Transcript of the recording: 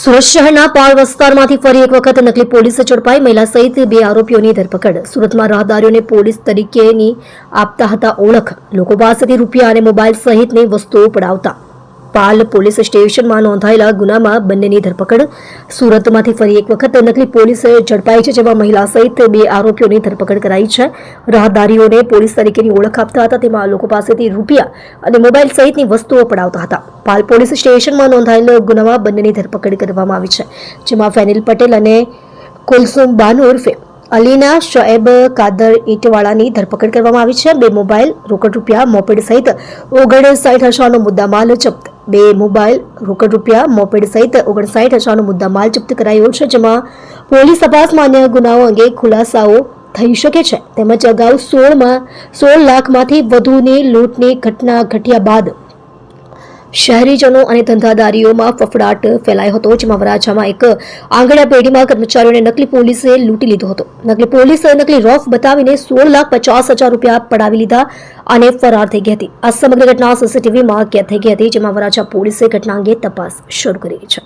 સુરત શહેરના પાળ વિસ્તારમાંથી ફરી એક વખત નકલી પોલીસ ઝડપાઈ મહિલા સહિત 2 આરોપીઓની ધરપકડ। સુરતમાં રાહદારીઓને પોલીસ તરીકેની આપતા હતા ઓળખ, લોકો પાસેથી રૂપિયા અને મોબાઈલ સહિતની વસ્તુઓ પડાવતા। પાલ પોલીસ સ્ટેશનમાં નોંધાયેલા ગુનામાં બંનેની ધરપકડ। સુરતમાંથી ફરી એક વખત નકલી પોલીસ ઝડપાઈ છે, જેમાં મહિલા સહિત 2 આરોપીઓની ધરપકડ કરાઈ છે। રાહદારીઓને પોલીસ તરીકેની ઓળખ આપતા હતા, તેમાં લોકો પાસેથી રૂપિયા અને મોબાઈલ સહિતની વસ્તુઓ પડાવતા હતા। પાલ પોલીસ સ્ટેશનમાં નોંધાયેલ ગુનામાં બંનેની ધરપકડ કરવામાં આવી છે, જેમાં ફેનિલ પટેલ અને કુલસુમ બાનુ ઉર્ફે અલીના શોએબ કાદર ઈંટવાળાની ધરપકડ કરવામાં આવી છે। 2 મોબાઈલ, રોકડ રૂપિયા, મોપેડ સહિત 59,000નો મુદ્દામાલ જપ્ત। 2 મોબાઈલ, રોકડ રૂપિયા, મોપેડ સહિત 59,000નો મુદ્દામાલ જપ્ત કરાયો છે, જેમાં પોલીસ તપાસમાં અન્ય ગુનાઓ અંગે ખુલાસાઓ થઈ શકે છે, તેમજ અગાઉ 16 લાખમાંથી વધુની લૂંટની ઘટના ઘટ્યા બાદ શહેરીજનો અને ધંધાદારીઓમાં ફફડાટ ફેલાયો હતો, જેમાં વરાછામાં એક આંગણિયા પેઢીમાં કર્મચારીઓને નકલી પોલીસે લૂંટી લીધો હતો। નકલી પોલીસે નકલી રોફ બતાવીને 16,50,000 રૂપિયા પડાવી લીધા અને ફરાર થઈ ગઈ હતી। આ સમગ્ર ઘટના સીસીટીવીમાં કેદ થઈ ગઈ હતી, જેમાં વરાછા પોલીસે ઘટના અંગે તપાસ શરૂ કરી છે।